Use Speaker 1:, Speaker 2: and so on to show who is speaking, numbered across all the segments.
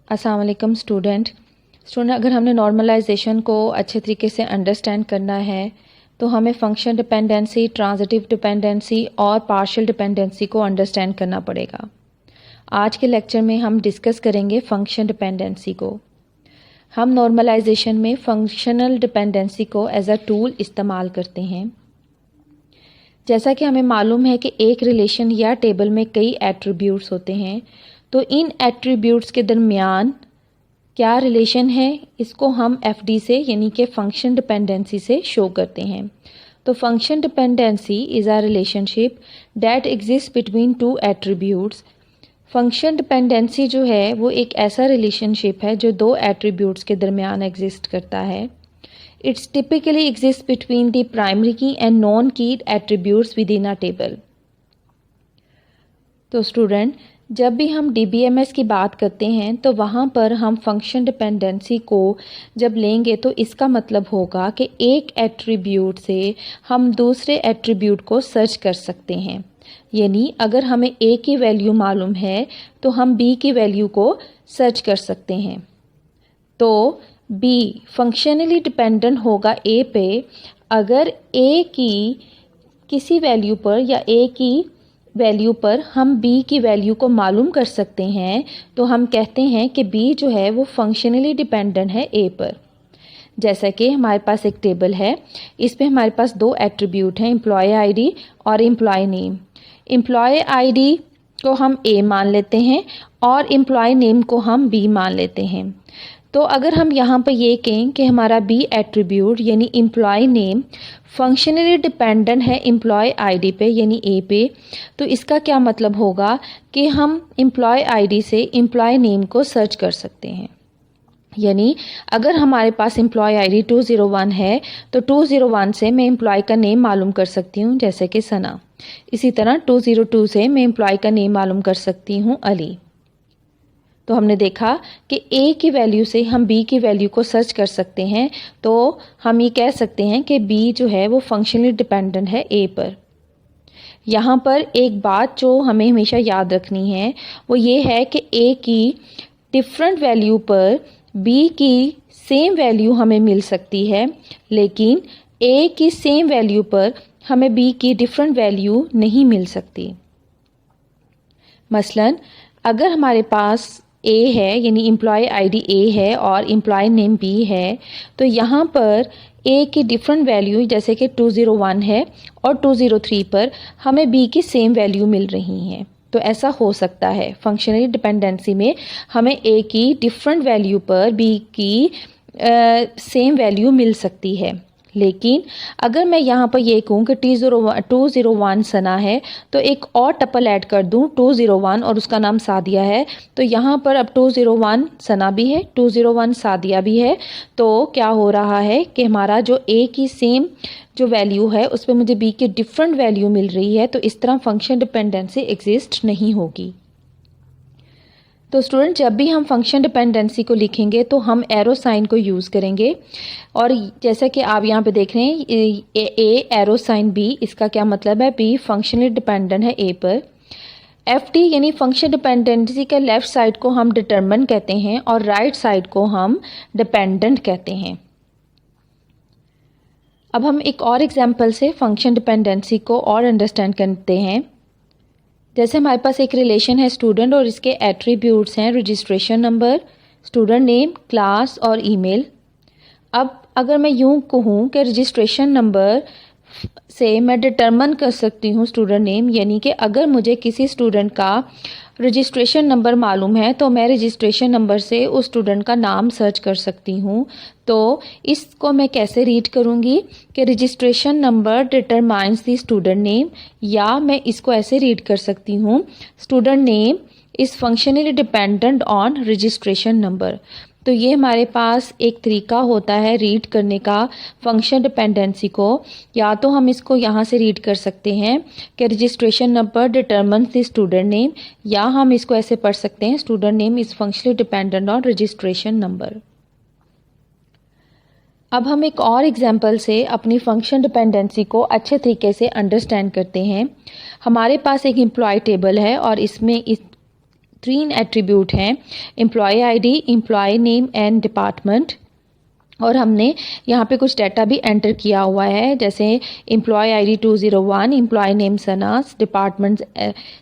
Speaker 1: अस्सलाम वालेकुम स्टूडेंट। अगर हमने नॉर्मलाइजेशन को अच्छे तरीके से अंडरस्टैंड करना है तो हमें फंक्शन डिपेंडेंसी, ट्रांजिटिव डिपेंडेंसी और पार्शियल डिपेंडेंसी को अंडरस्टैंड करना पड़ेगा। आज के लेक्चर में हम डिस्कस करेंगे फंक्शन डिपेंडेंसी को। हम नॉर्मलाइजेशन में फंक्शनल डिपेंडेंसी को एज अ टूल इस्तेमाल करते हैं। जैसा कि हमें मालूम है कि एक रिलेशन या टेबल में कई एट्रीब्यूट्स होते हैं, तो इन एट्रीब्यूट्स के दरमियान क्या रिलेशन है, इसको हम एफडी से यानी कि फंक्शन डिपेंडेंसी से शो करते हैं। तो function dependency is a relationship that exist between two attributes. Function dependency जो है वो एक ऐसा रिलेशनशिप है जो दो एट्रीब्यूट्स के दरमियान एग्जिस्ट करता है। It's typically exist between the primary की एंड नॉन कीड attributes with in a table. तो स्टूडेंट, जब भी हम DBMS की बात करते हैं तो वहाँ पर हम फंक्शन डिपेंडेंसी को जब लेंगे तो इसका मतलब होगा कि एक एट्रीब्यूट से हम दूसरे एट्रीब्यूट को सर्च कर सकते हैं। यानी अगर हमें A की वैल्यू मालूम है तो हम B की वैल्यू को सर्च कर सकते हैं। तो B फंक्शनली डिपेंडेंट होगा A पे अगर A की किसी वैल्यू पर या A की वैल्यू पर हम B की वैल्यू को मालूम कर सकते हैं, तो हम कहते हैं कि B जो है वो फंक्शनली डिपेंडेंट है A पर। जैसा कि हमारे पास एक टेबल है, इस पे हमारे पास दो एट्रीब्यूट हैं, एम्प्लॉय आईडी और एम्प्लॉय नेम। एम्प्लॉय आईडी को हम A मान लेते हैं और एम्प्लॉय नेम को हम B मान लेते हैं। तो अगर हम यहाँ पर ये कहें कि हमारा B एट्रीब्यूट यानी एम्प्लॉय नेम फंक्शनली डिपेंडेंट है एम्प्लॉय आईडी पे यानी A पे, तो इसका क्या मतलब होगा कि हम एम्प्लॉय आईडी से एम्प्लॉय नेम को सर्च कर सकते हैं। यानी अगर हमारे पास एम्प्लॉय आईडी 201 है तो 201 से मैं एम्प्लॉय का नेम मालूम कर सकती हूँ, जैसे कि सना। इसी तरह 202 से मैं एम्प्लॉय का नेम मालूम कर सकती हूँ, अली। तो हमने देखा कि A की वैल्यू से हम B की वैल्यू को सर्च कर सकते हैं, तो हम ये कह सकते हैं कि B जो है वो फंक्शनली डिपेंडेंट है A पर। यहाँ पर एक बात जो हमें हमेशा याद रखनी है वो ये है कि A की डिफरेंट वैल्यू पर B की सेम वैल्यू हमें मिल सकती है, लेकिन A की सेम वैल्यू पर हमें B की डिफरेंट वैल्यू नहीं मिल सकती। मसलन अगर हमारे पास A है यानी एम्प्लॉय आईडी A है और एम्प्लॉय नेम B है, तो यहाँ पर A की डिफरेंट वैल्यू जैसे कि 201 है और 203 पर हमें B की सेम वैल्यू मिल रही हैं। तो ऐसा हो सकता है फंक्शनली डिपेंडेंसी में हमें A की डिफरेंट वैल्यू पर B की सेम वैल्यू मिल सकती है। लेकिन अगर मैं यहाँ पर ये कहूँ कि 201 सना है तो एक और टपल ऐड कर दूँ 201 और उसका नाम सादिया है, तो यहाँ पर अब 201 सना भी है, 201 सादिया भी है। तो क्या हो रहा है कि हमारा जो A की सेम जो वैल्यू है उस पर मुझे B की डिफरेंट वैल्यू मिल रही है, तो इस तरह फंक्शन डिपेंडेंसी एग्जिस्ट नहीं होगी। तो स्टूडेंट, जब भी हम फंक्शन डिपेंडेंसी को लिखेंगे तो हम एरो साइन को यूज़ करेंगे। और जैसा कि आप यहाँ पे देख रहे हैं ए एरो साइन B, इसका क्या मतलब है, B फंक्शनली डिपेंडेंट है A पर। FD यानी फंक्शन डिपेंडेंसी के लेफ़्ट साइड को हम डिटरमिन कहते हैं और राइट साइड को हम डिपेंडेंट कहते हैं। अब हम एक और एग्जाम्पल से फंक्शन डिपेंडेंसी को और अंडरस्टैंड करते हैं। जैसे हमारे पास एक रिलेशन है स्टूडेंट और इसके एट्रीब्यूट्स हैं registration number, student name, class और ईमेल। अब अगर मैं यूँ कहूँ कि रजिस्ट्रेशन नंबर से मैं डिटरमिन कर सकती हूँ स्टूडेंट नेम, यानी कि अगर मुझे किसी स्टूडेंट का रजिस्ट्रेशन नंबर मालूम है तो मैं रजिस्ट्रेशन नंबर से उस स्टूडेंट का नाम सर्च कर सकती हूँ। तो इसको मैं कैसे रीड करूँगी कि registration number determines the student name, या मैं इसको ऐसे रीड कर सकती हूँ student name is functionally dependent on registration number. तो ये हमारे पास एक तरीका होता है रीड करने का फंक्शन डिपेंडेंसी को। या तो हम इसको यहाँ से रीड कर सकते हैं कि registration number determines the student name, या हम इसको ऐसे पढ़ सकते हैं student name is functionally dependent on registration number. अब हम एक और एग्जाम्पल से अपनी फंक्शन डिपेंडेंसी को अच्छे तरीके से अंडरस्टैंड करते हैं। हमारे पास एक एम्प्लॉय टेबल है और इसमें इस तीन एट्रीब्यूट हैं, employee ID, employee name and department. और हमने यहाँ पे कुछ डाटा भी एंटर किया हुआ है, जैसे एम्प्लॉय आईडी 201, एम्प्लॉय नेम सनास, department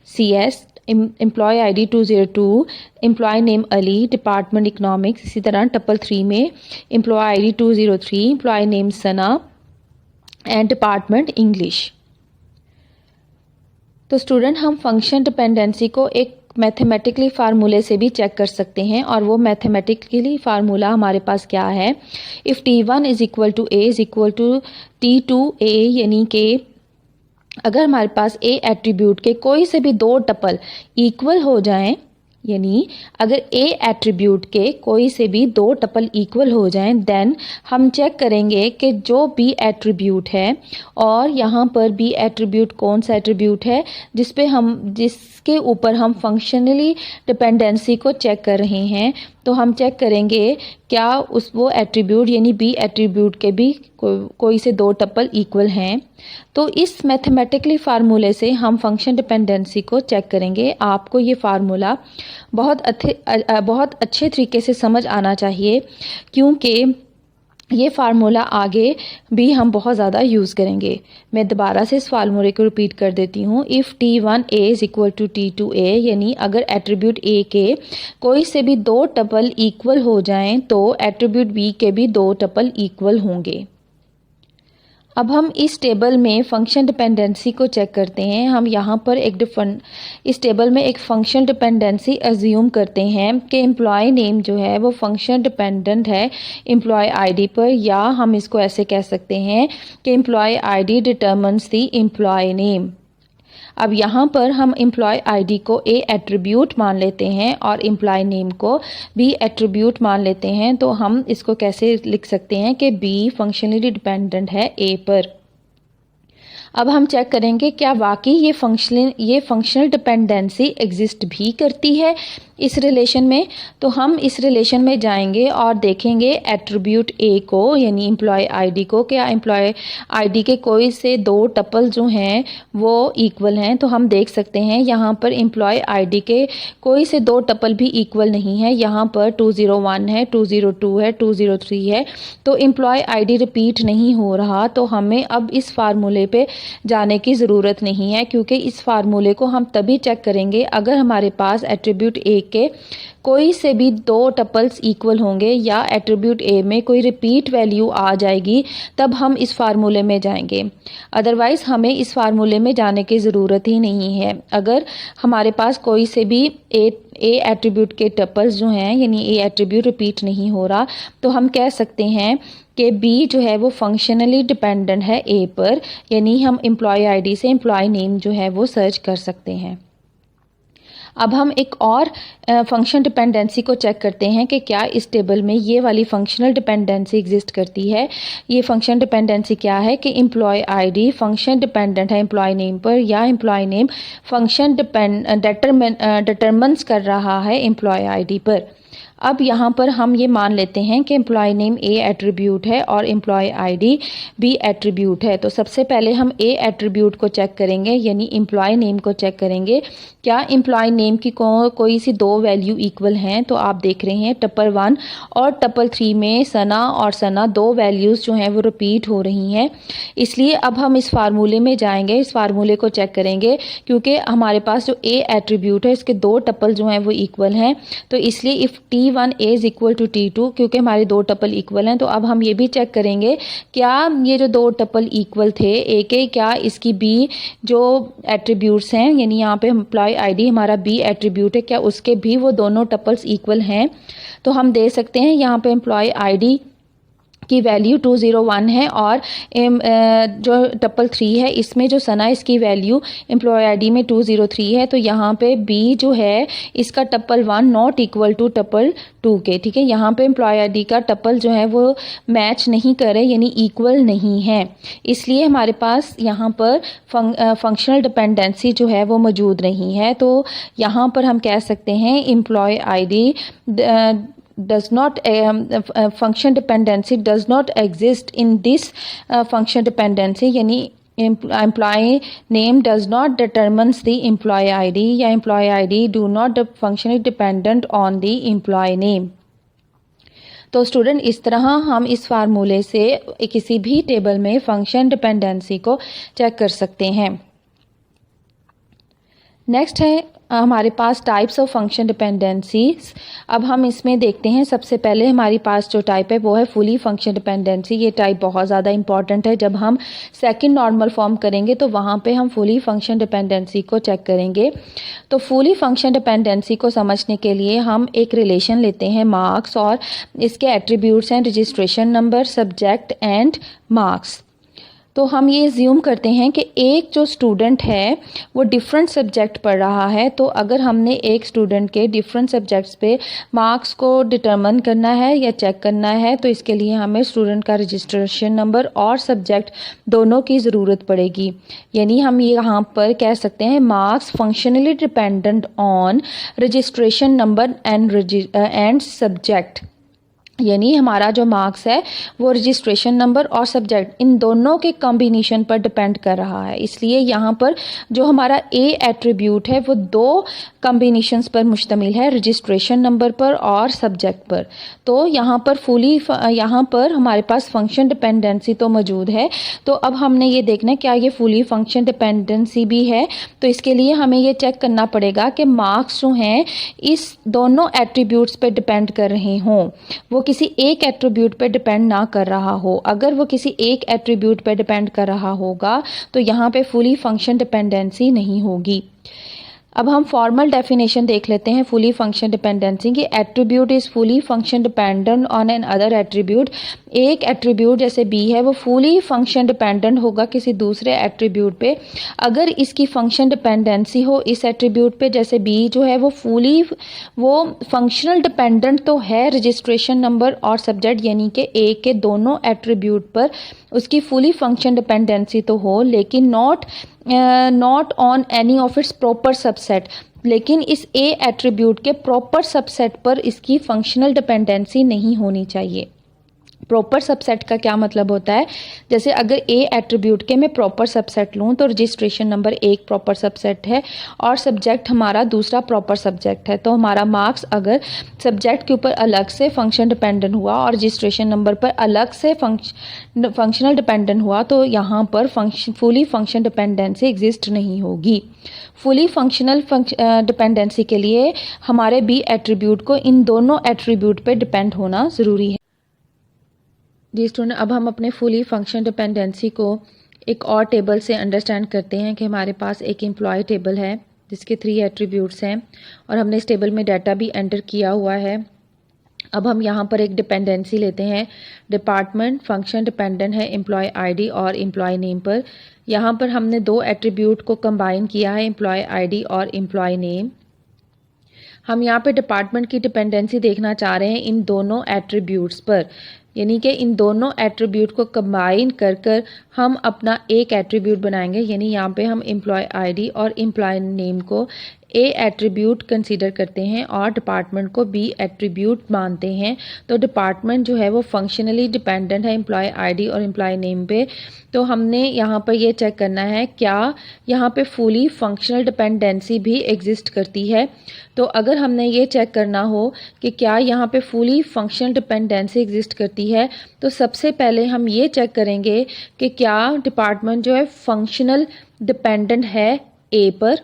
Speaker 1: CS, employee ID 202, employee name Ali, department economics. इसी तरह टपल 3 में employee ID 203, employee name Sana and department English. तो स्टूडेंट, हम फंक्शन डिपेंडेंसी को एक मैथमेटिकली फार्मूले से भी चेक कर सकते हैं, और वो मैथमेटिकली फार्मूला हमारे पास क्या है, if T1 is equal to A is equal to T2A, यानी कि अगर हमारे पास A एट्रीब्यूट के कोई से भी दो टपल इक्वल हो जाएं, यानी अगर A एट्रीब्यूट के कोई से भी दो टपल इक्वल हो जाएं, देन हम चेक करेंगे कि जो B एट्रीब्यूट है, और यहाँ पर B एट्रीब्यूट कौन सा एट्रीब्यूट है जिसके ऊपर हम फंक्शनली डिपेंडेंसी को चेक कर रहे हैं, तो हम चेक करेंगे क्या वो एट्रीब्यूट यानी B एट्रीब्यूट के भी कोई से दो टपल इक्वल हैं। तो इस मैथमेटिकली फार्मूले से हम फंक्शन डिपेंडेंसी को चेक करेंगे। आपको ये फार्मूला बहुत अच्छे तरीके से समझ आना चाहिए, क्योंकि ये फार्मूला आगे भी हम बहुत ज़्यादा यूज़ करेंगे। मैं दोबारा से इस फार्मूले को रिपीट कर देती हूँ। If T1A is equal to T2A, यानी अगर एट्रीब्यूट A के कोई से भी दो टपल इक्वल हो जाएं, तो एट्रीब्यूट B के भी दो टपल इक्वल होंगे। अब हम इस टेबल में फंक्शन डिपेंडेंसी को चेक करते हैं। हम यहाँ पर इस टेबल में एक फंक्शन डिपेंडेंसी अज्यूम करते हैं कि एम्प्लॉय नेम जो है वो फंक्शन डिपेंडेंट है एम्प्लॉय आईडी पर, या हम इसको ऐसे कह सकते हैं कि employee ID determines the employee name. अब यहाँ पर हम एम्प्लॉय आईडी को A एट्रीब्यूट मान लेते हैं और एम्प्लॉय नेम को B एट्रीब्यूट मान लेते हैं, तो हम इसको कैसे लिख सकते हैं कि B फंक्शनली डिपेंडेंट है A पर। अब हम चेक करेंगे क्या वाकई ये फंक्शनल डिपेंडेंसी एग्जिस्ट भी करती है इस रिलेशन में। तो हम इस रिलेशन में जाएंगे और देखेंगे एट्रीब्यूट A को, यानी एम्प्लॉय आईडी को, क्या एम्प्लॉय आईडी के कोई से दो टपल जो हैं वो इक्वल हैं। तो हम देख सकते हैं यहाँ पर एम्प्लॉय आईडी के कोई से दो टपल भी इक्वल नहीं है। यहाँ पर 201 है, 202 है, 203 है, तो एम्प्लॉय आईडी रिपीट नहीं हो रहा। तो हमें अब इस फार्मूले पे जाने की ज़रूरत नहीं है, क्योंकि इस फार्मूले को हम तभी चेक करेंगे अगर हमारे पास एट्रीब्यूट A के कोई से भी दो टपल्स इक्वल होंगे या एट्रीब्यूट A में कोई रिपीट वैल्यू आ जाएगी, तब हम इस फार्मूले में जाएंगे। अदरवाइज़ हमें इस फार्मूले में जाने की ज़रूरत ही नहीं है। अगर हमारे पास कोई से भी A एट्रीब्यूट के टपल्स जो हैं, यानी A एट्रीब्यूट रिपीट नहीं हो रहा, तो हम कह सकते हैं कि B जो है वो फंक्शनली डिपेंडेंट है A पर, यानी हम एम्प्लॉय आईडी से एम्प्लॉय नेम जो है वो सर्च कर सकते हैं। अब हम एक और फंक्शन डिपेंडेंसी को चेक करते हैं कि क्या इस टेबल में ये वाली फंक्शनल डिपेंडेंसी एग्जिस्ट करती है। ये फंक्शन डिपेंडेंसी क्या है कि एम्प्लॉय आईडी फंक्शन डिपेंडेंट है एम्प्लॉय नेम पर, या एम्प्लॉय नेम फंक्शन डिटरमिन्स कर रहा है एम्प्लॉय आईडी पर। अब यहाँ पर हम ये मान लेते हैं कि एम्प्लॉय नेम A एट्रीब्यूट है और एम्प्लॉय आईडी B एट्रीब्यूट है। तो सबसे पहले हम A एट्रीब्यूट को चेक करेंगे, यानी एम्प्लॉय नेम को चेक करेंगे क्या एम्प्लॉय नेम की कोई सी दो वैल्यू इक्वल हैं। तो आप देख रहे हैं टपल 1 और टपल 3 में सना और सना दो वैल्यूज़ जो हैं वो रिपीट हो रही हैं। इसलिए अब हम इस फार्मूले में जाएंगे, इस फार्मूले को चेक करेंगे, क्योंकि हमारे पास जो A एट्रीब्यूट है इसके दो टपल जो हैं वो इक्वल हैं। तो इसलिए if T1A is equal to T2, क्योंकि हमारे दो टपल इक्वल हैं, तो अब हम ये भी चेक करेंगे क्या ये जो दो टपल इक्वल थे A के, क्या इसकी B जो एट्रीब्यूट्स हैं, यानी यहाँ पे एम्प्लॉय आईडी हमारा B एट्रीब्यूट है, क्या उसके भी वो दोनों टपल्स इक्वल हैं। तो हम दे सकते हैं यहाँ पे एम्प्लॉय आईडी की वैल्यू 201 है और जो टपल 3 है इसमें जो सना इसकी वैल्यू एम्प्लॉय आईडी में 203 है। तो यहाँ पे B जो है इसका tuple 1 not equal to tuple 2 के, ठीक है। यहाँ पे एम्प्लॉय आईडी का टपल जो है वो मैच नहीं करे, यानी इक्वल नहीं है, इसलिए हमारे पास यहाँ पर फंक्शनल डिपेंडेंसी जो है वो मौजूद नहीं है। तो यहाँ पर हम कह सकते हैं employee ID does not function dependency does not exist in this function dependency, यानी employee name does not determines the employee ID या employee ID do not functionally dependent on the employee name। तो student इस तरह हम इस फार्मूले से किसी भी टेबल में फंक्शन डिपेंडेंसी को चेक कर सकते हैं। नेक्स्ट है हमारे पास टाइप्स ऑफ फंक्शन डिपेंडेंसीज। अब हम इसमें देखते हैं, सबसे पहले हमारे पास जो टाइप है वो है फुली फंक्शन डिपेंडेंसी। ये टाइप बहुत ज़्यादा इंपॉर्टेंट है। जब हम सेकंड नॉर्मल फॉर्म करेंगे तो वहाँ पे हम फुली फंक्शन डिपेंडेंसी को चेक करेंगे। तो फुली फंक्शन डिपेंडेंसी को समझने के लिए हम एक रिलेशन लेते हैं मार्क्स, और इसके एट्रीब्यूट्स हैं registration number, subject and marks. तो हम ये ज्यूम करते हैं कि एक जो स्टूडेंट है वो डिफरेंट सब्जेक्ट पढ़ रहा है। तो अगर हमने एक स्टूडेंट के डिफरेंट सब्जेक्ट्स पे मार्क्स को डिटरमिन करना है या चेक करना है, तो इसके लिए हमें स्टूडेंट का रजिस्ट्रेशन नंबर और सब्जेक्ट दोनों की ज़रूरत पड़ेगी। यानी हम ये यहाँ पर कह सकते हैं marks functionally dependent on registration number and subject. यानी हमारा जो मार्क्स है वो रजिस्ट्रेशन नंबर और सब्जेक्ट इन दोनों के कॉम्बिनेशन पर डिपेंड कर रहा है। इसलिए यहाँ पर जो हमारा ए एट्रीब्यूट है वो दो कॉम्बिनेशंस पर मुश्तमिल है, रजिस्ट्रेशन नंबर पर और सब्जेक्ट पर। तो यहाँ पर हमारे पास फंक्शन डिपेंडेंसी तो मौजूद है। तो अब हमने ये देखना है क्या ये फुली फंक्शन डिपेंडेंसी भी है। तो इसके लिए हमें ये चेक करना पड़ेगा कि मार्क्स जो हैं इस दोनों एट्रीब्यूट्स पर डिपेंड कर रहे हों, वो किसी एक एट्रीब्यूट पे डिपेंड ना कर रहा हो। अगर वो किसी एक एट्रीब्यूट पे डिपेंड कर रहा होगा तो यहाँ पे फुली फंक्शन डिपेंडेंसी नहीं होगी। अब हम फॉर्मल डेफिनेशन देख लेते हैं फुली फंक्शन डिपेंडेंसी की। Attribute is fully function dependent on an other attribute. एक एट्रीब्यूट जैसे बी है वो फुली फंक्शन डिपेंडेंट होगा किसी दूसरे एट्रीब्यूट पे अगर इसकी फंक्शन डिपेंडेंसी हो इस एट्रीब्यूट पे। जैसे बी जो है वो फंक्शनल डिपेंडेंट तो है रजिस्ट्रेशन नंबर और सब्जेक्ट यानी कि ए के दोनों एट्रीब्यूट पर उसकी फुली फंक्शन डिपेंडेंसी तो हो, लेकिन not on any of its proper subset. लेकिन इस ए एट्रीब्यूट के प्रॉपर सबसेट पर इसकी फंक्शनल डिपेंडेंसी नहीं होनी चाहिए। प्रॉपर सबसेट का क्या मतलब होता है, जैसे अगर ए एट्रीब्यूट के मैं प्रॉपर सबसेट लूँ तो रजिस्ट्रेशन नंबर एक प्रॉपर सबसेट है और सब्जेक्ट हमारा दूसरा प्रॉपर सब्जेक्ट है। तो हमारा मार्क्स अगर सब्जेक्ट के ऊपर अलग से फंक्शन डिपेंडेंट हुआ और रजिस्ट्रेशन नंबर पर अलग से फंक्शनल डिपेंडेंट हुआ तो यहाँ पर फुली फंक्शन डिपेंडेंसी एग्जिस्ट नहीं होगी। फुली फंक्शनल डिपेंडेंसी के लिए हमारे बी एट्रीब्यूट को इन दोनों एट्रीब्यूट पे डिपेंड होना ज़रूरी है। जी स्टूडेंट, अब हम अपने फुली फंक्शन डिपेंडेंसी को एक और टेबल से अंडरस्टैंड करते हैं कि हमारे पास एक एम्प्लॉय टेबल है जिसके 3 एट्रीब्यूट्स हैं और हमने इस टेबल में डाटा भी एंटर किया हुआ है। अब हम यहाँ पर एक डिपेंडेंसी लेते हैं। डिपार्टमेंट फंक्शन डिपेंडेंट है एम्प्लॉय आईडी और एम्प्लॉय नेम पर। यहाँ पर हमने 2 एट्रीब्यूट को कंबाइन किया है, एम्प्लॉय आईडी और एम्प्लॉय नेम। हम यहाँ पे डिपार्टमेंट की डिपेंडेंसी देखना चाह रहे हैं इन दोनों एट्रीब्यूट्स पर, यानी कि इन दोनों एट्रीब्यूट को कंबाइन कर हम अपना एक एट्रीब्यूट बनाएंगे। यानी यहाँ पे हम एम्प्लॉय आईडी और एम्प्लॉय नेम को ए एट्रीब्यूट कंसीडर करते हैं और डिपार्टमेंट को बी एट्रीब्यूट मानते हैं। तो डिपार्टमेंट जो है वो फंक्शनली डिपेंडेंट है एम्प्लॉय आईडी और एम्प्लॉय नेम पे। तो हमने यहाँ पर ये चेक करना है क्या यहाँ पे फुली फंक्शनल डिपेंडेंसी भी एग्जिस्ट करती है। तो अगर हमने ये चेक करना हो कि क्या यहाँ पे फुली फंक्शनल डिपेंडेंसी एग्जिस्ट करती है तो सबसे पहले हम ये चेक करेंगे कि क्या डिपार्टमेंट जो है फंक्शनल डिपेंडेंट है ए पर,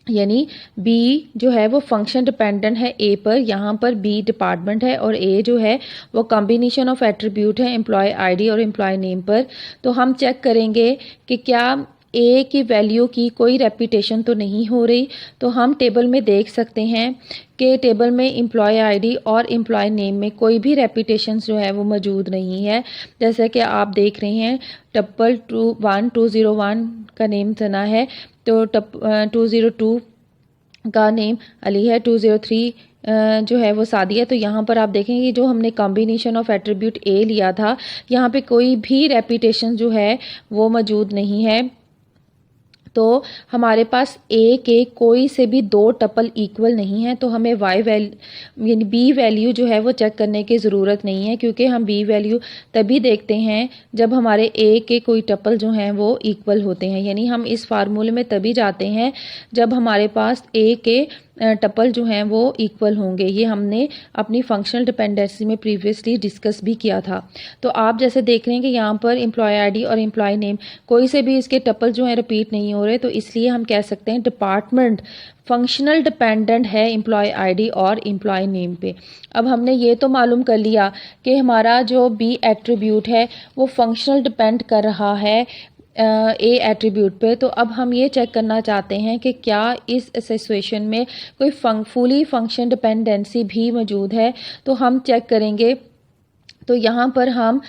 Speaker 1: यानी बी जो है वो फंक्शन डिपेंडेंट है ए पर। यहाँ पर बी डिपार्टमेंट है और ए जो है वो कॉम्बिनेशन ऑफ एट्रीब्यूट है एम्प्लॉय आईडी और एम्प्लॉय नेम पर। तो हम चेक करेंगे कि क्या ए की वैल्यू की कोई रेपिटेशन तो नहीं हो रही। तो हम टेबल में देख सकते हैं कि टेबल में एम्प्लॉय आईडी और एम्प्लॉय नेम में कोई भी रेपिटेशन जो है वो मौजूद नहीं है। जैसे कि आप देख रहे हैं टप्पल 201 का नेम सना है, तो 202 का नेम अली है, 203 जो है वो सादिया। तो यहाँ पर आप देखेंगे जो हमने कॉम्बिनेशन ऑफ एट्रीब्यूट ए लिया था यहाँ पे कोई भी रेपिटेशन जो है वो मौजूद नहीं है। तो हमारे पास ए के कोई से भी दो टपल इक्वल नहीं है, तो हमें वाई वैल्यू यानी बी वैल्यू जो है वो चेक करने की ज़रूरत नहीं है, क्योंकि हम बी वैल्यू तभी देखते हैं जब हमारे ए के कोई टपल जो हैं वो इक्वल होते हैं। यानी हम इस फार्मूले में तभी जाते हैं जब हमारे पास ए के टपल जो हैं वो इक्वल होंगे। ये हमने अपनी फंक्शनल डिपेंडेंसी में प्रीवियसली डिस्कस भी किया था। तो आप जैसे देख रहे हैं कि यहाँ पर एम्प्लॉय आईडी और एम्प्लॉय नेम कोई से भी इसके टपल जो है रिपीट नहीं हो रहे, तो इसलिए हम कह सकते हैं डिपार्टमेंट फंक्शनल डिपेंडेंट है एम्प्लॉय आईडी और एम्प्लॉय नेम पे। अब हमने ये तो मालूम कर लिया कि हमारा जो बी एट्रीब्यूट है वो फंक्शनल डिपेंड कर रहा है ए एट्रीब्यूट पे। तो अब हम ये चेक करना चाहते हैं कि क्या इस सिचुएशन में कोई फुली फंक्शन डिपेंडेंसी भी मौजूद है। तो हम चेक करेंगे, तो यहाँ पर हम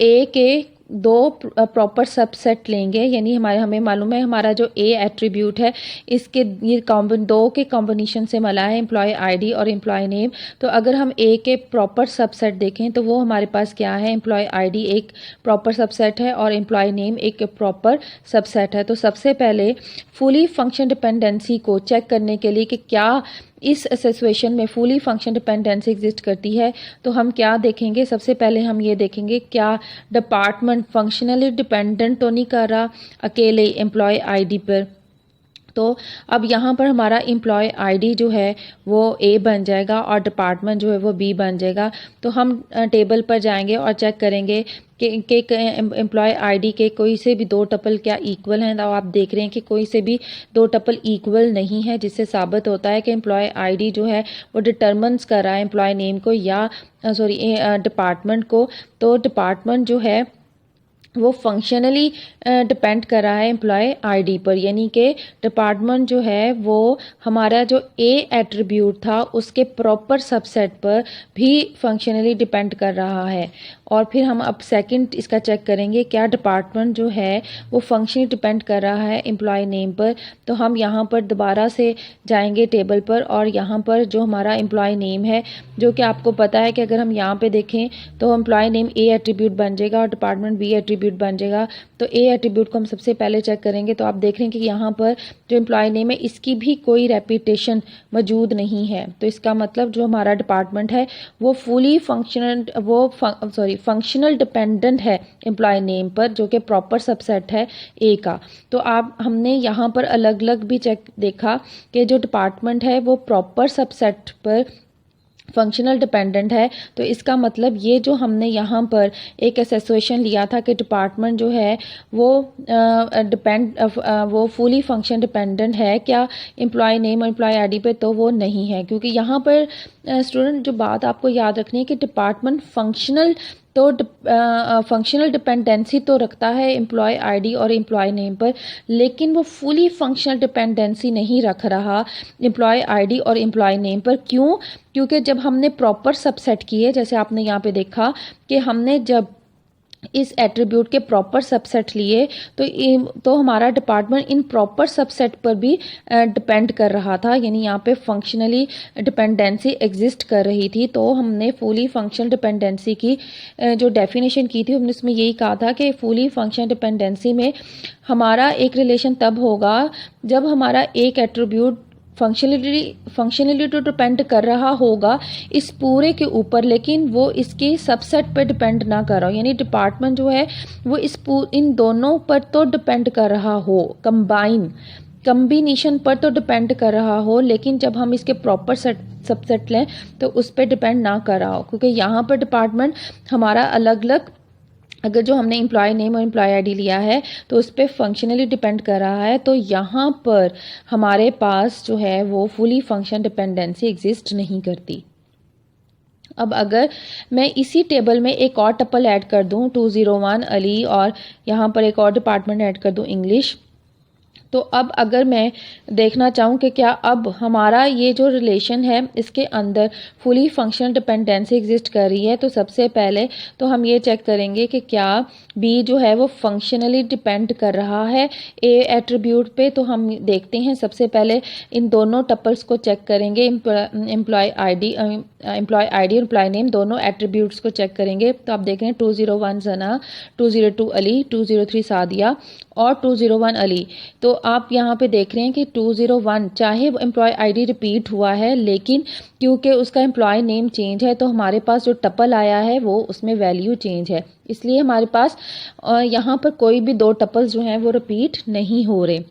Speaker 1: ए के दो प्रॉपर सबसेट लेंगे। यानी हमें मालूम है हमारा जो ए एट्रीब्यूट है इसके ये दो के कॉम्बिनेशन से मिला है, एम्प्लॉय आईडी और एम्प्लॉय नेम। तो अगर हम ए के प्रॉपर सबसेट देखें तो वो हमारे पास क्या है, एम्प्लॉय आईडी एक प्रॉपर सबसेट है और एम्प्लॉय नेम एक प्रॉपर सबसेट है। तो सबसे पहले फुली फंक्शन डिपेंडेंसी को चेक करने के लिए कि क्या इस सिचुएशन में फुली फंक्शन डिपेंडेंसी एग्जिस्ट करती है, तो हम क्या देखेंगे, सबसे पहले हम ये देखेंगे क्या डिपार्टमेंट फंक्शनली डिपेंडेंट तो नहीं कर रहा अकेले एम्प्लॉय आईडी पर। तो अब यहाँ पर हमारा एम्प्लॉय आईडी जो है वो ए बन जाएगा और डिपार्टमेंट जो है वो बी बन जाएगा। तो हम टेबल पर जाएंगे और चेक करेंगे कि एम्प्लॉय आईडी के कोई से भी दो टपल क्या इक्वल हैं। तो आप देख रहे हैं कि कोई से भी दो टपल इक्वल नहीं है, जिससे साबित होता है कि एम्प्लॉय आईडी जो है वो डिटरमिन्स कर रहा है एम्प्लॉय नेम को या डिपार्टमेंट को। तो डिपार्टमेंट जो है वो फंक्शनली डिपेंड कर रहा है एम्प्लॉय आईडी पर। यानी कि डिपार्टमेंट जो है वो हमारा जो ए एट्रीब्यूट था उसके प्रॉपर सबसेट पर भी फंक्शनली डिपेंड कर रहा है। और फिर हम अब सेकंड इसका चेक करेंगे क्या डिपार्टमेंट जो है वो फंक्शनली डिपेंड कर रहा है एम्प्लॉय नेम पर। तो हम यहाँ पर दोबारा से जाएंगे टेबल पर और यहाँ पर जो हमारा एम्प्लॉय नेम है, जो कि आपको पता है कि अगर हम यहाँ पे देखें तो एम्प्लॉय नेम ए एट्रीब्यूट बन जाएगा और डिपार्टमेंट बी एट्रीब्यूट बन जाएगा। तो ए एट्रीब्यूट को हम सबसे पहले चेक करेंगे। तो आप देख रहे हैं कि यहाँ पर जो एम्प्लॉय नेम है इसकी भी कोई रेपिटेशन मौजूद नहीं है। तो इसका मतलब जो हमारा डिपार्टमेंट है वो फुली फंक्शनल डिपेंडेंट है एम्प्लॉय नेम पर, जो कि प्रॉपर सबसेट है ए का। तो हमने यहाँ पर अलग अलग भी चेक देखा कि जो डिपार्टमेंट है वो प्रॉपर सबसेट पर फंक्शनल डिपेंडेंट है। तो इसका मतलब ये जो हमने यहाँ पर एक एसोसिएशन लिया था कि डिपार्टमेंट जो है वो वो फुली फंक्शन डिपेंडेंट है क्या एम्प्लॉय नेम और एम्प्लॉय आईडी पे, तो वो नहीं है। क्योंकि यहाँ पर स्टूडेंट जो बात आपको याद रखनी है कि डिपार्टमेंट फंक्शनल डिपेंडेंसी तो रखता है एम्प्लॉय आईडी और एम्प्लॉय नेम पर, लेकिन वो फुली फंक्शनल डिपेंडेंसी नहीं रख रहा एम्प्लॉय आईडी और एम्प्लॉय नेम पर। क्यों? क्योंकि जब हमने प्रॉपर सबसेट किए, जैसे आपने यहाँ पे देखा कि हमने जब इस एट्रीब्यूट के प्रॉपर सबसेट लिए तो हमारा डिपार्टमेंट इन प्रॉपर सबसेट पर भी डिपेंड कर रहा था। यानी यहाँ पे फंक्शनली डिपेंडेंसी एग्जिस्ट कर रही थी। तो हमने फुली फंक्शनल डिपेंडेंसी की जो डेफिनेशन की थी हमने उसमें यही कहा था कि फुली फंक्शनल डिपेंडेंसी में हमारा एक रिलेशन तब होगा जब हमारा एक एट्रीब्यूट फंक्शनली तो डिपेंड कर रहा होगा इस पूरे के ऊपर, लेकिन वो इसके सबसेट पर डिपेंड ना कर रहा हो। यानी डिपार्टमेंट जो है वो इन दोनों पर तो डिपेंड कर रहा हो, कम्बिनेशन पर तो डिपेंड कर रहा हो, लेकिन जब हम इसके प्रॉपर सबसेट लें तो उस पर डिपेंड ना कर रहा हो। क्योंकि यहाँ पर डिपार्टमेंट हमारा अलग अलग, अगर जो हमने एम्प्लॉय नेम और एम्प्लॉय आईडी लिया है तो उस पर फंक्शनली डिपेंड कर रहा है। तो यहाँ पर हमारे पास जो है वो फुली फंक्शन डिपेंडेंसी एग्जिस्ट नहीं करती। अब अगर मैं इसी टेबल में एक और टपल ऐड कर दूँ 201 अली और यहाँ पर एक और डिपार्टमेंट ऐड कर दूँ इंग्लिश, तो अब अगर मैं देखना चाहूँ कि क्या अब हमारा ये जो रिलेशन है इसके अंदर फुली फंक्शनल डिपेंडेंसी एग्जिस्ट कर रही है, तो सबसे पहले तो हम ये चेक करेंगे कि क्या बी जो है वो फंक्शनली डिपेंड कर रहा है ए एट्रीब्यूट पे। तो हम देखते हैं सबसे पहले इन दोनों टपल्स को चेक करेंगे, एम्प्लॉय आईडी एम्प्लॉय नेम दोनों एट्रीब्यूट्स को चेक करेंगे। तो आप देख रहे हैं 201 जना, 202 अली, 203 सादिया और 201 अली। तो आप यहाँ पे देख रहे हैं कि 201 चाहे एम्प्लॉय आईडी रिपीट हुआ है, लेकिन क्योंकि उसका एम्प्लॉय नेम चेंज है तो हमारे पास जो टपल आया है वो उसमें वैल्यू चेंज है, इसलिए हमारे पास यहाँ पर कोई भी दो टपल्स जो हैं वो रिपीट नहीं हो रहे।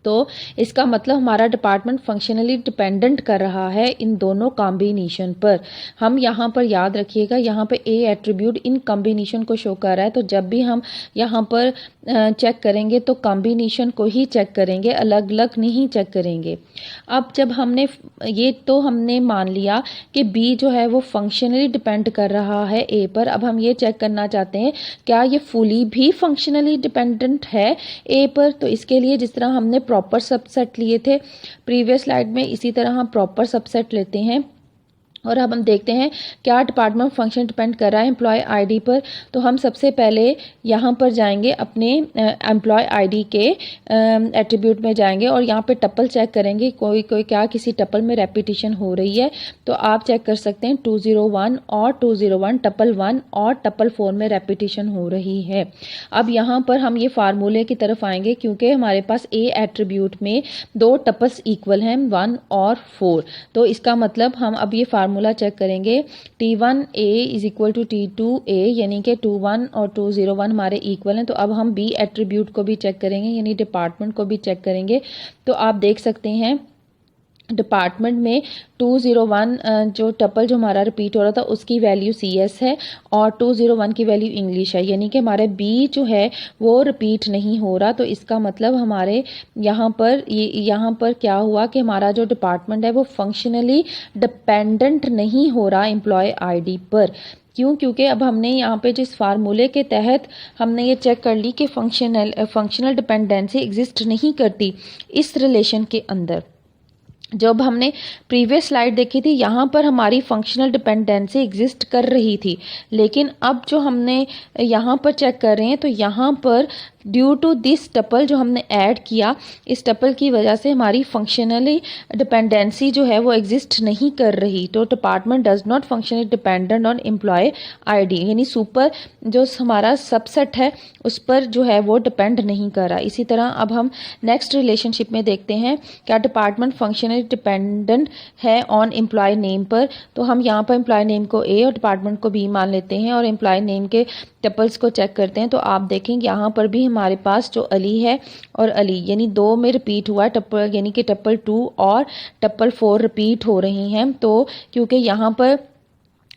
Speaker 1: तो इसका मतलब हमारा डिपार्टमेंट फंक्शनली डिपेंडेंट कर रहा है इन दोनों कॉम्बिनेशन पर। हम यहाँ पर याद रखिएगा, यहाँ पे ए एट्रीब्यूट इन कॉम्बिनेशन को शो कर रहा है, तो जब भी हम यहाँ पर चेक करेंगे तो कॉम्बिनेशन को ही चेक करेंगे, अलग अलग नहीं चेक करेंगे। अब जब हमने मान लिया कि बी जो है वो फंक्शनली डिपेंड कर रहा है ए पर। अब हम ये चेक करना चाहते हैं क्या ये फुली भी फंक्शनली डिपेंडेंट है ए पर। तो इसके लिए जिस तरह हमने प्रॉपर सबसेट लिए थे प्रीवियस स्लाइड में, इसी तरह हम प्रॉपर सबसेट लेते हैं और अब हम देखते हैं क्या डिपार्टमेंट फंक्शन डिपेंड कर रहा है एम्प्लॉय आईडी पर। तो हम सबसे पहले यहाँ पर जाएंगे, अपने एम्प्लॉय आईडी के एट्रीब्यूट में जाएंगे और यहाँ पे टपल चेक करेंगे कोई क्या किसी टपल में रेपिटेशन हो रही है। तो आप चेक कर सकते हैं 201 और 201 टपल 1 और टपल 4 में रेपिटेशन हो रही है। अब यहाँ पर हम ये फार्मूले की तरफ आएंगे क्योंकि हमारे पास ए एट्रीब्यूट में दो टपल्स इक्वल हैं 1 और 4। तो इसका मतलब हम अब ये फार्मूला चेक करेंगे T1A is equal to T2A, यानी कि 21 और 201 हमारे इक्वल हैं। तो अब हम बी एट्रीब्यूट को भी चेक करेंगे, यानी डिपार्टमेंट को भी चेक करेंगे। तो आप देख सकते हैं डिपार्टमेंट में 201 जो टपल जो हमारा रिपीट हो रहा था उसकी वैल्यू CS है और 201 की वैल्यू इंग्लिश है, यानी कि हमारे बी जो है वो रिपीट नहीं हो रहा। तो इसका मतलब हमारे यहाँ पर क्या हुआ कि हमारा जो डिपार्टमेंट है वो फंक्शनली डिपेंडेंट नहीं हो रहा एम्प्लॉय आईडी पर। क्यों? क्योंकि अब हमने यहाँ पे जिस फार्मूले के तहत हमने ये चेक कर ली कि फंक्शनल डिपेंडेंसी एग्जिस्ट नहीं करती इस रिलेशन के अंदर। जब हमने प्रीवियस स्लाइड देखी थी यहाँ पर हमारी फंक्शनल डिपेंडेंसी एग्जिस्ट कर रही थी, लेकिन अब जो हमने यहाँ पर चेक कर रहे हैं तो यहाँ पर ड्यू टू दिस टपल जो हमने ऐड किया, इस टपल की वजह से हमारी फंक्शनली डिपेंडेंसी जो है वो एग्जिस्ट नहीं कर रही। तो department does not functionally dependent on employee ID, यानी सुपर जो हमारा सबसेट है उस पर जो है वो डिपेंड नहीं कर रहा। इसी तरह अब हम नेक्स्ट रिलेशनशिप में देखते हैं क्या डिपार्टमेंट फंक्शनली डिपेंडेंट है ऑन एम्प्लॉय नेम पर। तो हम यहाँ पर एम्प्लॉय नेम को ए और डिपार्टमेंट को बी मान लेते हैं और एम्प्लॉय नेम के टपल्स को चेक करते हैं। तो आप देखेंगे यहाँ पर भी हमारे पास जो अली है और अली यानी दो में रिपीट हुआ टपल, यानी कि टपल 2 और टपल 4 रिपीट हो रही हैं। तो क्योंकि यहाँ पर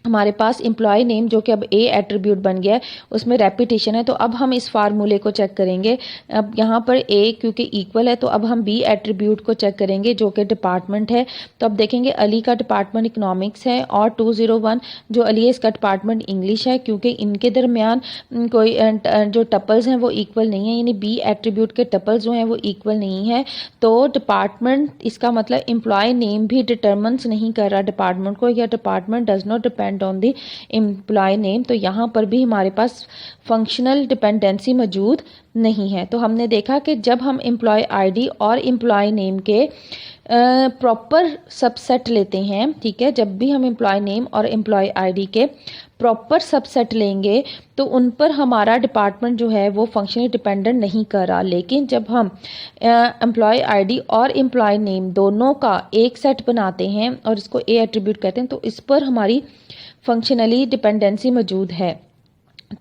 Speaker 1: हमारे पास एम्प्लॉय नेम जो कि अब ए एट्रीब्यूट बन गया है उसमें रेपिटेशन है, तो अब हम इस फार्मूले को चेक करेंगे। अब यहाँ पर ए क्योंकि इक्वल है तो अब हम बी एट्रीब्यूट को चेक करेंगे जो कि डिपार्टमेंट है। तो अब देखेंगे अली का डिपार्टमेंट इकोनॉमिक्स है और 201 जो अली है इसका डिपार्टमेंट इंग्लिश है, क्योंकि इनके दरमियान कोई जो टपल्स हैं वो इक्वल नहीं है, यानी बी एट्रीब्यूट के टपल्स जो हैं वो इक्वल नहीं है। तो डिपार्टमेंट इसका मतलब एम्प्लॉय नेम भी डिटरमिन्स नहीं कर रहा डिपार्टमेंट को, या department does not depend on the employee name. तो यहाँ पर भी हमारे पास फंक्शनल डिपेंडेंसी मौजूद नहीं है। तो हमने देखा कि जब हम एम्प्लॉय आईडी और एम्प्लॉय नेम के प्रॉपर सबसेट लेते हैं, ठीक है, जब भी हम एम्प्लॉय नेम और एम्प्लॉय आईडी के प्रॉपर सबसेट लेंगे तो उन पर हमारा डिपार्टमेंट जो है वो फंक्शनली डिपेंडेंट नहीं कर रहा। लेकिन जब हम एम्प्लॉय आईडी और एम्प्लॉय नेम दोनों का एक सेट बनाते हैं और इसको ए एट्रीब्यूट कहते हैं तो इस पर हमारी फंक्शनली डिपेंडेंसी मौजूद है।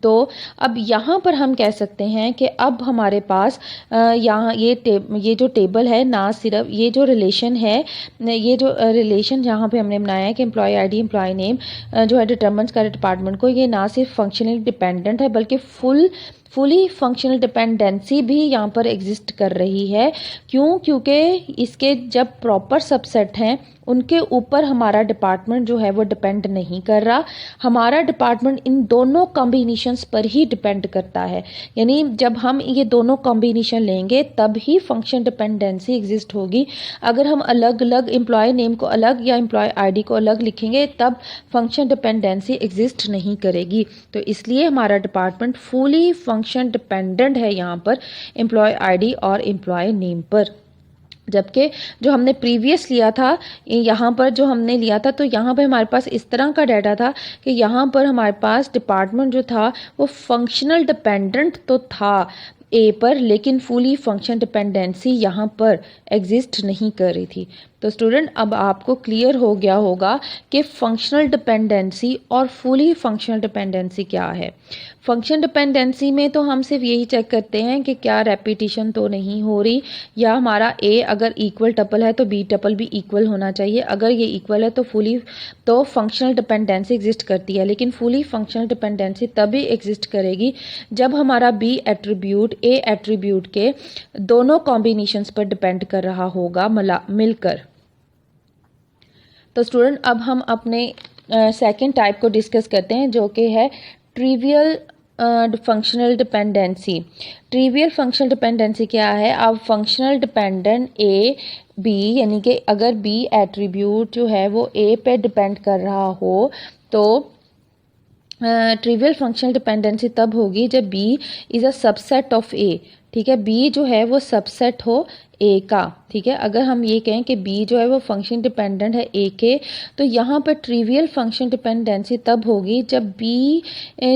Speaker 1: तो अब यहाँ पर हम कह सकते हैं कि अब हमारे पास यहाँ ये जो टेबल है, ना सिर्फ ये जो रिलेशन है, ये जो रिलेशन जहाँ पे हमने बनाया है कि एम्प्लॉय आईडी एम्प्लॉय नेम जो है डिटरमिन्स कर डिपार्टमेंट को, ये ना सिर्फ फंक्शनली डिपेंडेंट है बल्कि फुली फंक्शनल डिपेंडेंसी भी यहाँ पर एग्जिस्ट कर रही है। क्यों? क्योंकि इसके जब प्रॉपर सबसेट हैं उनके ऊपर हमारा डिपार्टमेंट जो है वो डिपेंड नहीं कर रहा, हमारा डिपार्टमेंट इन दोनों कॉम्बिनेशंस पर ही डिपेंड करता है। यानी जब हम ये दोनों कॉम्बिनेशन लेंगे तब ही फंक्शन डिपेंडेंसी एग्जिस्ट होगी। अगर हम अलग अलग एम्प्लॉय नेम को अलग या एम्प्लॉय आईडी को अलग लिखेंगे तब फंक्शन डिपेंडेंसी एग्जिस्ट नहीं करेगी। तो इसलिए हमारा डिपार्टमेंट फुली फंक्शन डिपेंडेंट है यहाँ पर एम्प्लॉय आईडी और एम्प्लॉय नेम पर। जबकि जो हमने प्रीवियस लिया था, यहाँ पर जो हमने लिया था तो यहाँ पर हमारे पास इस तरह का डाटा था कि यहाँ पर हमारे पास डिपार्टमेंट जो था वो फंक्शनल डिपेंडेंट तो था, ए पर, लेकिन फुली फंक्शन डिपेंडेंसी यहाँ पर एग्जिस्ट नहीं कर रही थी। तो स्टूडेंट अब आपको क्लियर हो गया होगा कि फंक्शनल डिपेंडेंसी और फुली फंक्शनल डिपेंडेंसी क्या है। फंक्शन डिपेंडेंसी में तो हम सिर्फ यही चेक करते हैं कि क्या रेपिटेशन तो नहीं हो रही, या हमारा ए अगर इक्वल टपल है तो बी टपल भी इक्वल होना चाहिए। अगर ये इक्वल है तो फंक्शनल डिपेंडेंसी एग्जिस्ट करती है। लेकिन फुली फंक्शनल डिपेंडेंसी तभी एग्जिस्ट करेगी जब हमारा बी एट्रीब्यूट ए एट्रीब्यूट के दोनों कॉम्बिनेशंस पर डिपेंड कर रहा होगा मिलकर। तो स्टूडेंट अब हम अपने सेकंड टाइप को डिस्कस करते हैं, जो कि है trivial functional dependency. Trivial functional dependency क्या है? अब फंक्शनल डिपेंडेंट ए बी, यानी कि अगर बी एट्रीब्यूट जो है वो ए पे डिपेंड कर रहा हो तो ट्रिवियल फंक्शनल डिपेंडेंसी तब होगी जब B is a subset of A. ठीक है, बी जो है वो सबसेट हो ए का। ठीक है, अगर हम ये कहें कि बी जो है वो फंक्शन डिपेंडेंट है ए के, तो यहाँ पर ट्रिवियल फंक्शन डिपेंडेंसी तब होगी जब बी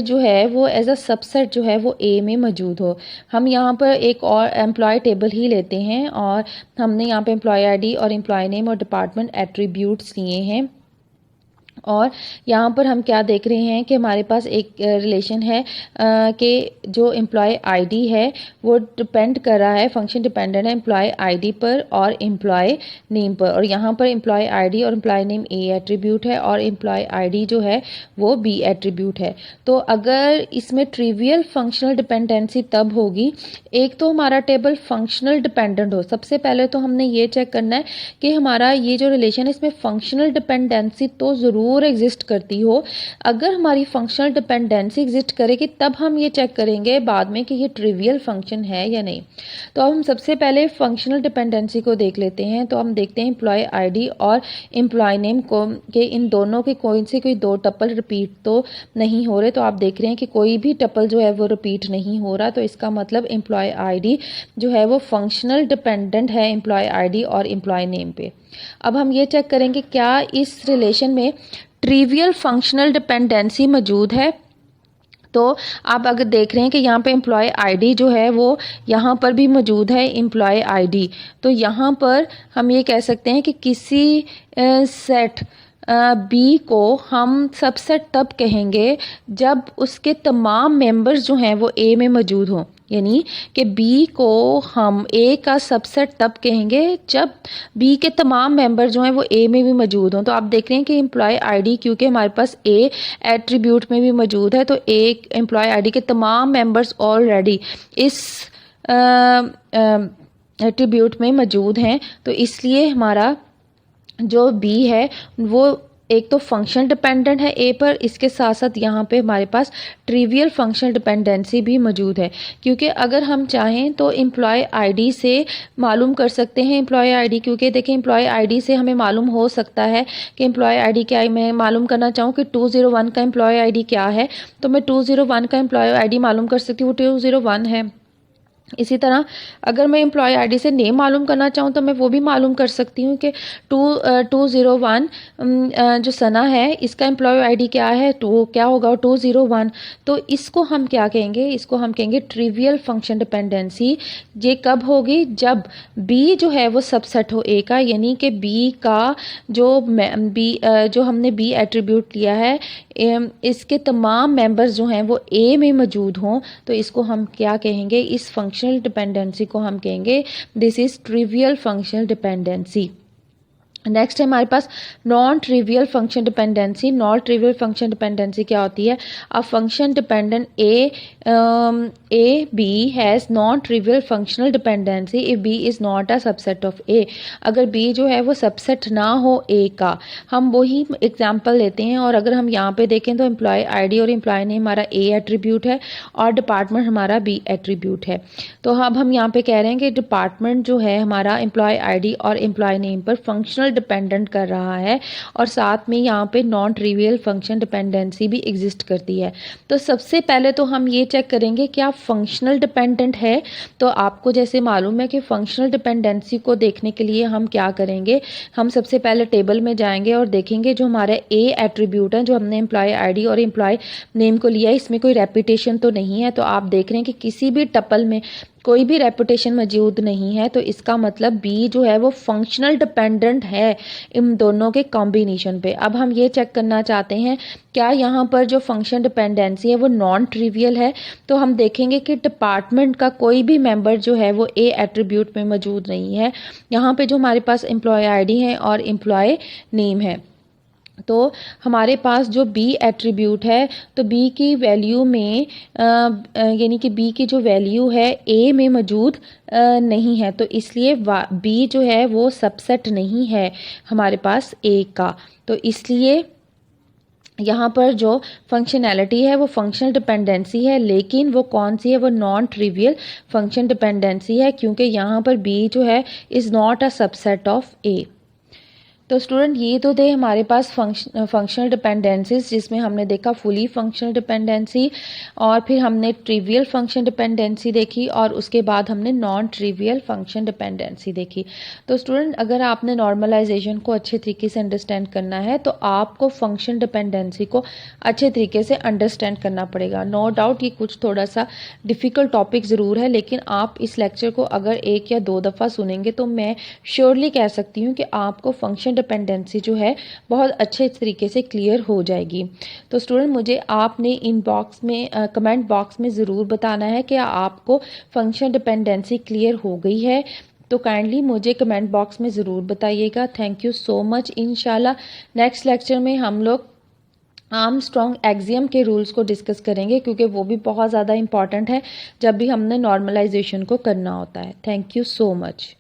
Speaker 1: जो है वो एज अ सबसेट जो है वो ए में मौजूद हो। हम यहाँ पर एक और एम्प्लॉय टेबल ही लेते हैं और हमने यहाँ पे एम्प्लॉय आईडी और एम्प्लॉय नेम और डिपार्टमेंट एट्रीब्यूट्स लिए हैं। और यहाँ पर हम क्या देख रहे हैं कि हमारे पास एक रिलेशन है कि जो एम्प्लॉय आईडी है वो डिपेंड कर रहा है, फंक्शन डिपेंडेंट है एम्प्लॉय आईडी पर और एम्प्लॉय नेम पर। और यहाँ पर एम्प्लॉय आईडी और एम्प्लॉय नेम ए एट्रीब्यूट है और एम्प्लॉय आईडी जो है वो बी एट्रीब्यूट है। तो अगर इसमें ट्रिवियल फंक्शनल डिपेंडेंसी तब होगी, एक तो हमारा टेबल फंक्शनल डिपेंडेंट हो। सबसे पहले तो हमने ये चेक करना है कि हमारा ये जो रिलेशन है इसमें फंक्शनल डिपेंडेंसी तो ज़रूर एग्जिस्ट करती हो। अगर हमारी फंक्शनल डिपेंडेंसी एग्जिस्ट करेगी तब हम ये चेक करेंगे बाद में कि ये ट्रिवियल फंक्शन है या नहीं। तो अब हम सबसे पहले फंक्शनल डिपेंडेंसी को देख लेते हैं। तो हम देखते हैं एम्प्लॉय आईडी और एम्प्लॉय नेम को कि इन दोनों के कोई दो टपल रिपीट तो नहीं हो रहे। तो आप देख रहे हैं कि कोई भी टपल जो है वो रिपीट नहीं हो रहा। तो इसका मतलब एम्प्लॉय आईडी जो है वो फंक्शनल डिपेंडेंट है एम्प्लॉय आईडी और एम्प्लॉय नेम पे। अब हम ये चेक करेंगे क्या इस रिलेशन में ट्रिवियल फंक्शनल डिपेंडेंसी मौजूद है। तो आप अगर देख रहे हैं कि यहाँ पे एम्प्लॉय आईडी जो है वो यहाँ पर भी मौजूद है एम्प्लॉय आईडी, तो यहाँ पर हम ये कह सकते हैं कि किसी सेट बी को हम सबसेट तब कहेंगे जब उसके तमाम मेंबर्स जो हैं वो ए में मौजूद हों। यानी कि बी को हम ए का सबसेट तब कहेंगे जब बी के तमाम मेंबर जो हैं वो ए में भी मौजूद हों। तो आप देख रहे हैं कि एम्प्लॉय आईडी क्योंकि हमारे पास ए एट्रीब्यूट में भी मौजूद है, तो एक एम्प्लॉय आईडी के तमाम मेंबर्स ऑलरेडी इस एट्रीब्यूट में मौजूद हैं। तो इसलिए हमारा जो बी है वो एक तो फंक्शन डिपेंडेंट है ए पर, इसके साथ साथ यहाँ पे हमारे पास ट्रिवियल फंक्शनल डिपेंडेंसी भी मौजूद है। क्योंकि अगर हम चाहें तो एम्प्लॉय आईडी से मालूम कर सकते हैं एम्प्लॉय आईडी, क्योंकि देखें एम्प्लॉय आईडी से हमें मालूम हो सकता है कि एम्प्लॉय आईडी क्या है। मैं मालूम करना चाहूँ कि 201 का एम्प्लॉय आईडी क्या है, तो मैं 201 का एम्प्लॉय आईडी मालूम कर सकती हूँ, 201 है। इसी तरह अगर मैं एम्प्लॉय आईडी से नेम मालूम करना चाहूँ तो मैं वो भी मालूम कर सकती हूँ कि 201 जो सना है इसका एम्प्लॉय आईडी क्या है, क्या होगा 201। तो इसको हम क्या कहेंगे, इसको हम कहेंगे ट्रिवियल फंक्शन डिपेंडेंसी। ये कब होगी? जब बी जो है वो सबसेट हो ए का, यानी कि बी का जो हमने बी एट्रीब्यूट लिया है इसके तमाम मेंबर्स जो हैं वो ए में मौजूद हों। तो इसको हम क्या कहेंगे, इस फंक्शनल डिपेंडेंसी को हम कहेंगे this is trivial functional dependency. Next है हमारे पास non trivial function dependency. Non trivial function dependency क्या होती है? A function dependent A B has non trivial functional dependency if B is not a subset of A. अगर B जो है वो सबसेट ना हो ए का, हम वही एग्जांपल लेते हैं। और अगर हम यहाँ पे देखें तो एम्प्लॉय आईडी और एम्प्लॉय नेम हमारा ए एट्रीब्यूट है और डिपार्टमेंट हमारा बी एट्रीब्यूट है। तो अब हम यहाँ पे कह रहे हैं कि डिपार्टमेंट जो है हमारा एम्प्लॉय आईडी और एम्प्लॉय नेम पर फंक्शनल डिपेंडेंट कर रहा है और साथ में यहाँ पे नॉन ट्रिवियल फंक्शन डिपेंडेंसी भी एग्जिस्ट करती है। तो सबसे पहले तो हम ये चेक करेंगे क्या फंक्शनल डिपेंडेंट है। तो आपको जैसे मालूम है कि फंक्शनल डिपेंडेंसी को देखने के लिए हम क्या करेंगे, हम सबसे पहले टेबल में जाएंगे और देखेंगे जो हमारे ए एट्रीब्यूट है, जो हमने एम्प्लॉय आईडी और एम्प्लॉय नेम को लिया है, इसमें कोई रेपिटेशन तो नहीं है। तो आप देख रहे हैं कि किसी भी टपल में कोई भी रेपिटेशन मौजूद नहीं है, तो इसका मतलब बी जो है वो फंक्शनल डिपेंडेंट है इन दोनों के कॉम्बिनेशन पे। अब हम ये चेक करना चाहते हैं क्या यहाँ पर जो फंक्शन डिपेंडेंसी है वो नॉन ट्रिवियल है। तो हम देखेंगे कि डिपार्टमेंट का कोई भी मेंबर जो है वो ए एट्रीब्यूट में मौजूद नहीं है। यहाँ पे जो हमारे पास एम्प्लॉय आईडी है और एम्प्लॉय नेम है, तो हमारे पास जो बी एट्रीब्यूट है तो बी की वैल्यू में यानी कि बी की जो वैल्यू है ए में मौजूद नहीं है, तो इसलिए बी जो है वो सबसेट नहीं है हमारे पास ए का। तो इसलिए यहाँ पर जो फंक्शनैलिटी है वो फंक्शनल डिपेंडेंसी है, लेकिन वो कौन सी है, वो नॉन ट्रिवियल फंक्शन डिपेंडेंसी है, क्योंकि यहाँ पर बी जो है is not a subset of A. तो स्टूडेंट ये तो थे हमारे पास फंक्शनल डिपेंडेंसीज, जिसमें हमने देखा फुली फंक्शनल डिपेंडेंसी और फिर हमने ट्रिवियल फंक्शन डिपेंडेंसी देखी और उसके बाद हमने नॉन ट्रिवियल फंक्शन डिपेंडेंसी देखी। तो स्टूडेंट अगर आपने नॉर्मलाइजेशन को अच्छे तरीके से अंडरस्टैंड करना है तो आपको फंक्शन डिपेंडेंसी को अच्छे तरीके से अंडरस्टैंड करना पड़ेगा। नो डाउट ये कुछ थोड़ा सा डिफ़िकल्ट टॉपिक ज़रूर है, लेकिन आप इस लेक्चर को अगर 1 या 2 दफ़ा सुनेंगे तो मैं श्योरली कह सकती हूँ कि आपको फंक्शन डिपेंडेंसी जो है बहुत अच्छे तरीके से क्लियर हो जाएगी। तो स्टूडेंट मुझे आपने इनबॉक्स में कमेंट बॉक्स में ज़रूर बताना है कि आपको फंक्शन डिपेंडेंसी क्लियर हो गई है। तो काइंडली मुझे कमेंट बॉक्स में ज़रूर बताइएगा। Thank you so much. इंशाल्लाह नेक्स्ट लेक्चर में हम लोग आर्मस्ट्रॉन्ग एक्सियम के रूल्स को डिस्कस करेंगे, क्योंकि वो भी बहुत ज़्यादा इंपॉर्टेंट है जब भी हमने नॉर्मलाइजेशन को करना होता है। Thank you so much.